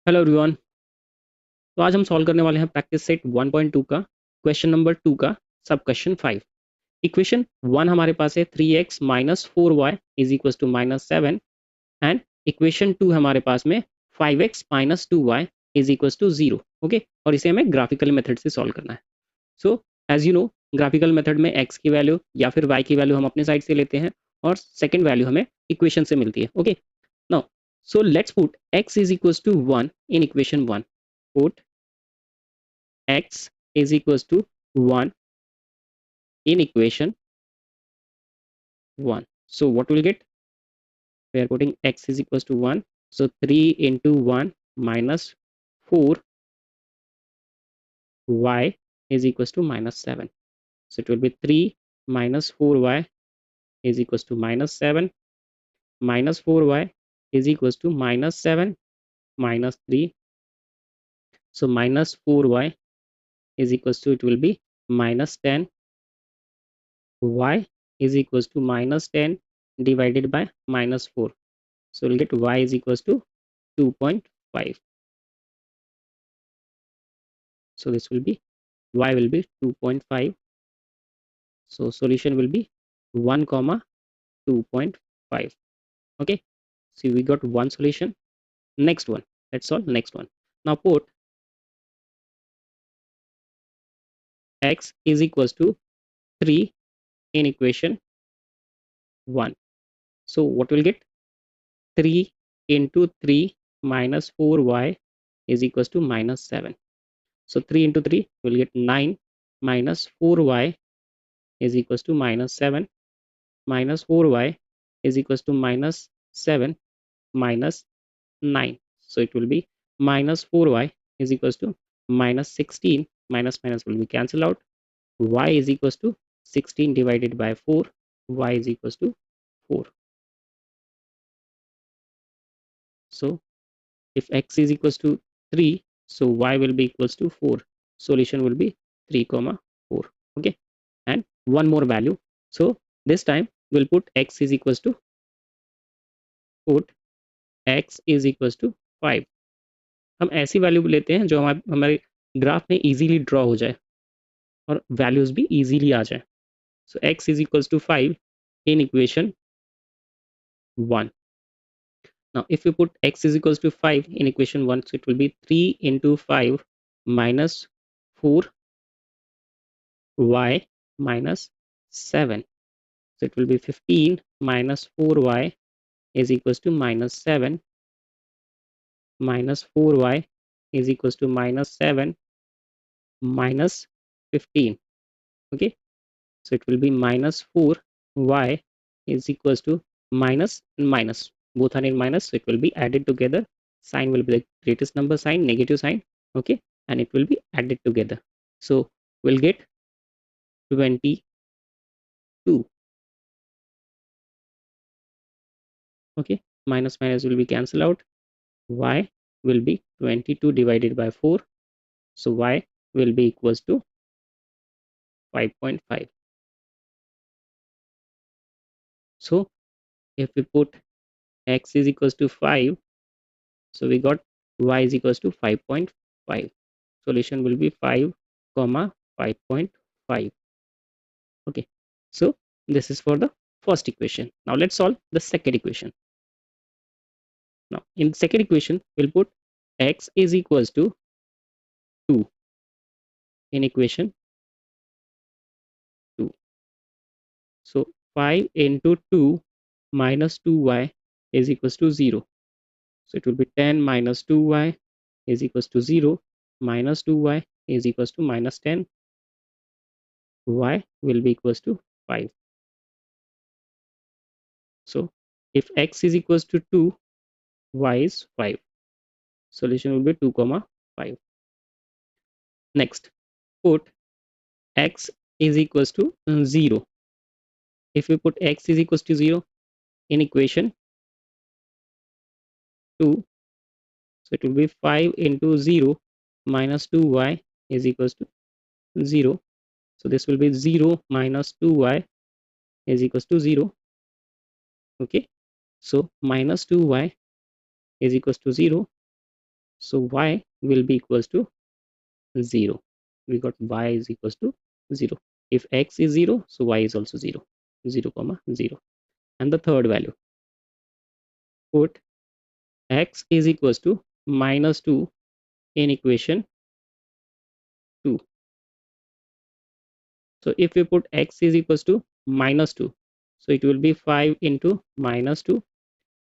Hello everyone. तो आज हम सॉल्व करने वाले हैं प्रैक्टिस सेट 1.2 का क्वेश्चन नंबर 2 का सब क्वेश्चन 5। इक्वेशन 1 हमारे पास है 3x minus 4y is equal to minus 7 and equation 2 हमारे पास में 5x minus 2y is equal to 0। Okay, और इसे हमें ग्राफिकल मेथड से सॉल्व करना है। So as you know, graphical method में x की वैल्यू या फिर y की वैल्यू हम अपने साइड से लेते हैं और सेकेंड वैल्यू हमें इक्वेशन से मिलती है। Okay, now so let's put x is equals to 1 in equation 1. Put x is equals to 1 in equation 1. So what we'll get? We are putting x is equals to 1. So 3 into 1 minus 4y is equals to minus 7. So it will be 3 minus 4y is equals to minus 7. Minus 4y is equals to minus 7 minus 3. So minus 4y is equals to, it will be minus 10. Y is equals to minus 10 divided by minus 4. So we'll get y is equals to 2.5. So this will be, y will be 2.5. So solution will be 1 comma 2.5. Okay, so we got one solution. Next one, let's solve next one. Now put x is equals to 3 in equation 1. So what we'll get? 3 into 3 minus 4y is equals to minus 7. So 3 into 3 will get 9 minus 4y is equals to minus 7. Minus 4y is equals to minus 7 minus 9. So it will be minus 4y is equals to minus 16. Minus minus will be cancelled out. Y is equals to 16 divided by 4. Y is equals to 4. So if x is equals to 3, so y will be equals to 4. Solution will be 3 comma 4. Okay, and one more value. So this time we'll put x is equals to, put x is equals to 5. हम ऐसी value लेते हैं जो हमारे graph में easily draw हो जाए और वैल्यूज भी इजीली आ जाए. सो x is equals to 5 in equation 1. Now if we put x is equals to 5 in equation 1, so it will be 3 into 5 minus 4y minus 7. So it will be 15 minus 4y is equals to minus 7. Minus 4y is equals to minus 7 minus 15. Okay, so it will be minus 4y is equals to minus and minus, both are in minus, so it will be added together. Sign will be the greatest number sign, negative sign. Okay, and it will be added together. So we'll get 22. Okay, minus minus will be cancelled out. Y will be 22 divided by 4. So y will be equals to 5.5. So if we put x is equals to 5, so we got y is equals to 5.5. Solution will be 5 comma 5.5. Okay, so this is for the first equation. Now let's solve the second equation. Now in the second equation we'll put x is equals to 2 in equation 2. So 5 into 2 minus 2y is equals to 0. So it will be 10 minus 2y is equals to 0. Minus 2y is equals to minus 10. Y will be equals to 5. So if x is equals to 2, y is 5. Solution will be 2 comma 5. Next, put x is equals to 0. If we put x is equals to 0 in equation 2, so it will be 5 into 0 minus 2y is equals to 0. So this will be 0 minus 2y is equals to 0. Okay, so minus 2y is equals to 0. So y will be equals to 0. We got y is equals to 0. If x is 0, so y is also 0. 0 comma 0. And the third value, put x is equals to minus 2 in equation 2. So if we put x is equals to minus 2, so it will be 5 into minus 2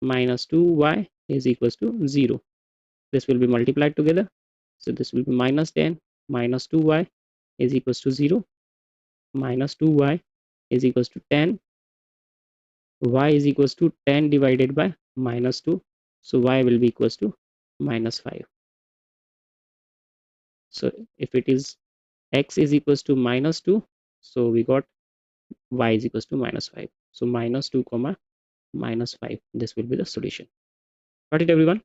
minus 2y is equals to 0. This will be multiplied together. So this will be minus 10 minus 2y is equals to 0 minus 2y is equals to 10. Y is equals to 10 divided by minus 2. So y will be equals to minus 5. So if it is x is equals to minus 2, so we got y is equals to minus 5. So minus 2 comma minus 5. This will be the solution. Got it, everyone?